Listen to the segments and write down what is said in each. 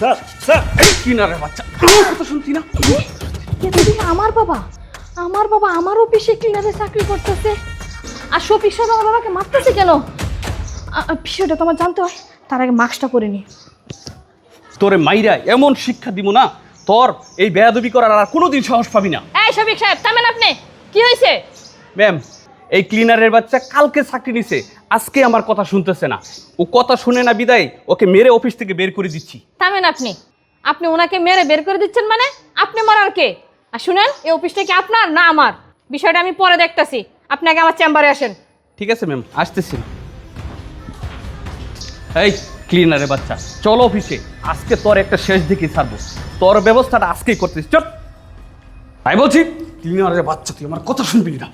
Sir sir এই ক্লিনারের বাচ্চা আমার কথা শুনছি না। এতদিন আমার বাবা আমার অফিসে ক্লিনারে চাকরি করতেছে, আর শফিক সাহেব আমার বাবাকে মারতেছে কেন? বিষয়টা তোমার জানতে হয়, তার আগে মাস্কটা পরে নি। তোরে মাইরা এমন শিক্ষা দিব না, তোর এই বেয়াদবি করার আর কোনোদিন সাহস পাবি না। এই শফিক সাহেব থামেন আপনি, কি হয়েছে? ম্যাম, এই ক্লিনারের বাচ্চা কালকে চাকরি নিছে, আজকে আমার কথা শুনতেছে না। ও কথা শুনে না বিদায় ওকে মেরে অফিস থেকে বের করে দিচ্ছি। থামেন আপনি, আপনি ওনাকে মেরে বের করে দিচ্ছেন মানে? আপনি মারার কে? আর শুনেন, এই অফিসটা কি আপনার না আমার? বিষয়টা আমি পরে দেখতাছি, আপনি আগে আমার চেম্বারে আসেন। ঠিক আছে ম্যাম, আসতেছি। এই ক্লিনারের বাচ্চা চলো অফিসে, আজকে তোর একটা শেষ দিকে ছাড়বো, তোর ব্যবস্থাটা আজকেই করতেছি। চল তাই বলছি, ক্লিনারের বাচ্চা তুই আমার কথা শুনবি না।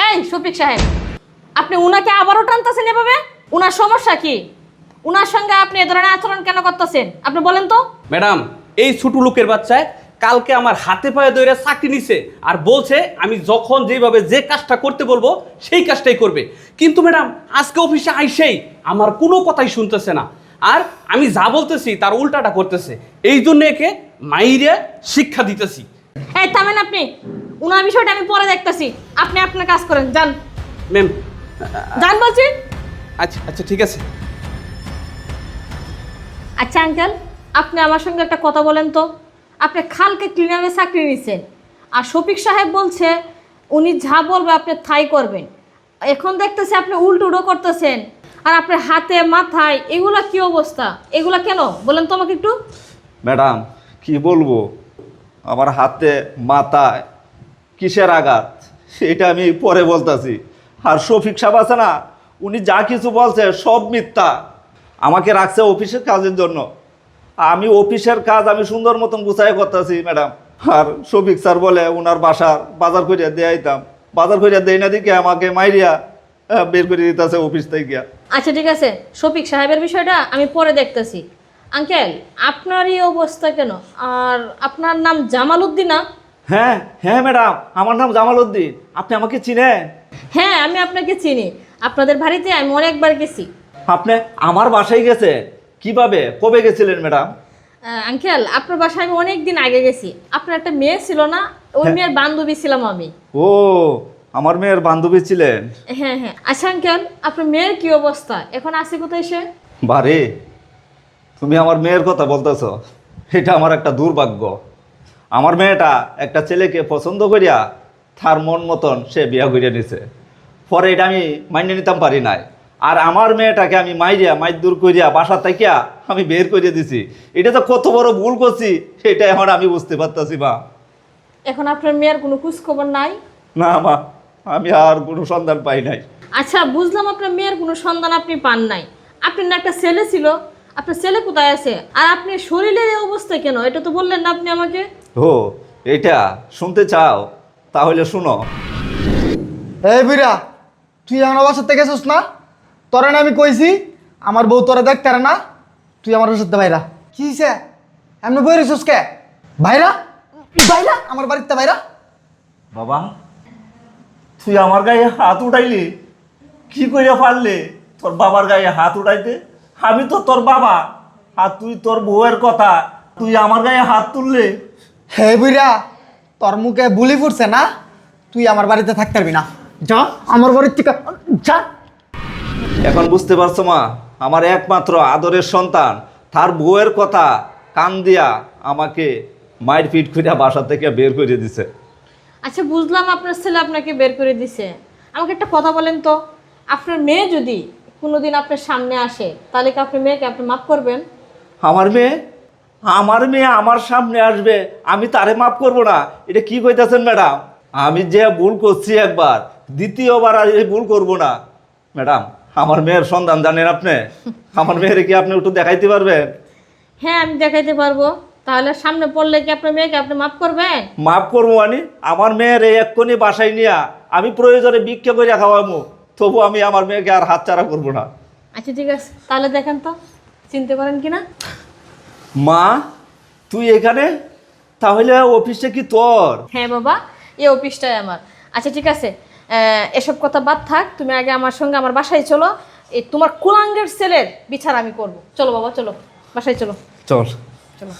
এই শফিক সাহেব, আপনি উনাকে আবারও টানতেছেন এভাবে? উনার সমস্যা কি? উনার সঙ্গে আপনি এ ধরনের আচরণ কেন করতেছেন আপনি বলেন তো? ম্যাডাম, এই ছোট লোকের বাচ্চায় কালকে আমার হাতে পায়ে ধরে চাকরি নিছে আর বলছে আমি যখন যেভাবে যে কাজটা করতে বলবো সেই কাজটাই করবে। কিন্তু ম্যাডাম আজকে অফিসে আইসেই আমার কোনো কথাই শুনতেছে না, আর আমি যা বলতেছি তার উল্টাটা করতেছে। এই জন্য একে মাইরে শিক্ষা দিতেছি। এই থামেন আপনি, উনার বিষয়টা আমি পরে দেখতেছি, আপনি আপনার কাজ করেন, যান। ম্যাম যান বলছি। আচ্ছা আচ্ছা ঠিক আছে। আচ্ছা আঙ্কেল, আপনি আমার সঙ্গে একটা কথা বলেন তো। আপনি খালকে ক্লিনারে চাকরি নিছেন, আর শফিক সাহেব বলছে উনি যা বলবে আপনি তাই করবেন। এখন দেখতেছি আপনি উল্টো করতেছেন, আর আপনার হাতে মাথায় এগুলা কি অবস্থা? এগুলা কেন বলেন তো আমাকে একটু। ম্যাডাম কি বলবো, আমার হাতে মাথায় কিসের আঘাত সেটা আমি পরে বলতাছি। আর শফিক সাহেব আছে না, উনি যা কিছু বলছে সব মিথ্যা। আমাকে রাখছে অফিসের কাজের জন্য, আমি অফিসের কাজ আমি সুন্দর মতন গুছাই করতেছি ম্যাডাম। আর শফিক স্যার বলে ওনার বাসার বাজার করিয়া দিয়ে আইতাম, বাজার করিয়া দেয় না দিকে আমাকে মাইরিয়া বের করে দিতেছে অফিস থেকে গিয়া। আচ্ছা ঠিক আছে, শফিক সাহেবের বিষয়টা আমি পরে দেখতেছি। আঙ্কেল, আপনার এই অবস্থা কেন? আর আপনার নাম জামাল উদ্দিন না? হ্যাঁ হ্যাঁ ম্যাডাম, আমার নাম জামাল উদ্দিন। আপনি আমাকে চিনেন? হ্যাঁ, আমি আপনাকে চিনি, আপনাদের বাড়িতে আমি অনেকবার গেছি। আপনি আমার বাসায় গেছে কিভাবে, কবে গেছিলেন ম্যাডাম? আঙ্কেল, আপনার বাসায় আমি অনেক দিন আগে গেছি। আপনার একটা মেয়ে ছিল না, ওই মেয়ের বান্ধবী ছিলাম আমি। ও, আমার মেয়ের বান্ধবী ছিলেন? হ্যাঁ হ্যাঁ। আচ্ছা আঙ্কেল, আপনার মেয়ের কি অবস্থা? এখন আছে কোথায় সে? বারে, তুমি আমার মেয়ের কথা বলতেছ, এটা আমার একটা দুর্ভাগ্য। আমার মেয়েটা একটা ছেলেকে পছন্দ করিয়া তার মন মতন সে বিয়া করিয়া নিছে। পরে এটা আমি মাইনে নিতাম পারি নাই, আর আমার মেয়েটাকে আমি মাইদুর করিয়া বাসা থেকে আমি বের করে দিছি। এটা তো কত বড় ভুল করছি সেটা এখন আমি বুঝতে পারতাছি মা। এখন আপনার মেয়ের কোনো খোঁজ খবর নাই? না মা, আমি আর কোনো সন্ধান পাই নাই। আচ্ছা বুঝলাম, আপনার মেয়ের কোনো সন্ধান আপনি পান নাই। আপনার না একটা ছেলে ছিল, আপনার ছেলে কোথায় আছে? আর আপনি শরীরের এই অবস্থা কেন, এটা তো বললেন না আপনি আমাকে। ও, এটা শুনতে চাও? তাহলে শুনো। এই বিরা, তুই আমার বাসার থেকে গেছিস না? তোরা না আমি কইছি আমার বউ তোরা দেখতে না, তুই আমার বাসাতে বাইরা। কি হইছে এমনি বই রেছিস কে? বাইরা বাইরা আমার বাড়িতে বাইরা। বাবা, তুই আমার গায়ে হাত উঠাইলি? কি কইরা পারলে তোর বাবার গায়ে হাত উঠাইতে? আমি তো তোর বাবা, আর তুই তোর বউয়ের কথা তুই আমার গায়ে হাত তুললে? হে বিরা, তোর মুখে বুলি ফুটছে না? তুই আমার বাড়িতে থাকতে পারবি না, যা আমার বাড়ির থেকে যা। এখন বুঝতে পারছো মা, আমার একমাত্র আদরের সন্তান তার বউয়ের কথা কান দিয়া আমাকে মায়ের পিট করিয়া বাসা থেকে বের করে দিছে। আচ্ছা বুঝলাম, আপনার ছেলে আপনাকে বের করে দিছে। আমাকে একটা কথা বলেন তো, আপনার মেয়ে যদি কোনোদিন আপনার সামনে আসে, তাহলে কি আপনার মেয়েকে আপনি মাফ করবেন? আমার মেয়ে আমার সামনে আসবে, আমি তারে মাফ করব না? এটা কি কইতাছেন ম্যাডাম? আমি যে ভুল করছি একবার, দ্বিতীয়বার আর এই ভুল করব না ম্যাডাম। আমার মেয়ের সন্ধান জানেন আপনি? আমার মেয়ের কি আপনি একটু দেখাইতে পারবেন? হ্যাঁ আমি দেখাইতে পারবো। তাহলে সামনে পড়লে কি আপনার মেয়েকে আপনি মাফ করবেন? মাফ করবো মানে আমার মেয়ের এই এক্ষুনি বাসায় নিয়া আমি প্রয়োজনে ভিক্ষা করে খাওয়াবো, তবু আমি আমার মেয়েকে আর হাতছাড়া করবো না। আচ্ছা ঠিক আছে, তাহলে দেখেন তো চিনতে পারেন কিনা। মা, তুই এখানে? তাহলে অফিসটা কি তোর? হ্যাঁ বাবা, এই অফিসটাই আমার। আচ্ছা ঠিক আছে, এসব কথা বাদ থাক, তুমি আগে আমার সঙ্গে আমার বাসায় চলো। এই তোমার কুলাঙ্গের ছেলের বিচার আমি করব। চলো বাবা চলো। বাসায় চলো চল চলো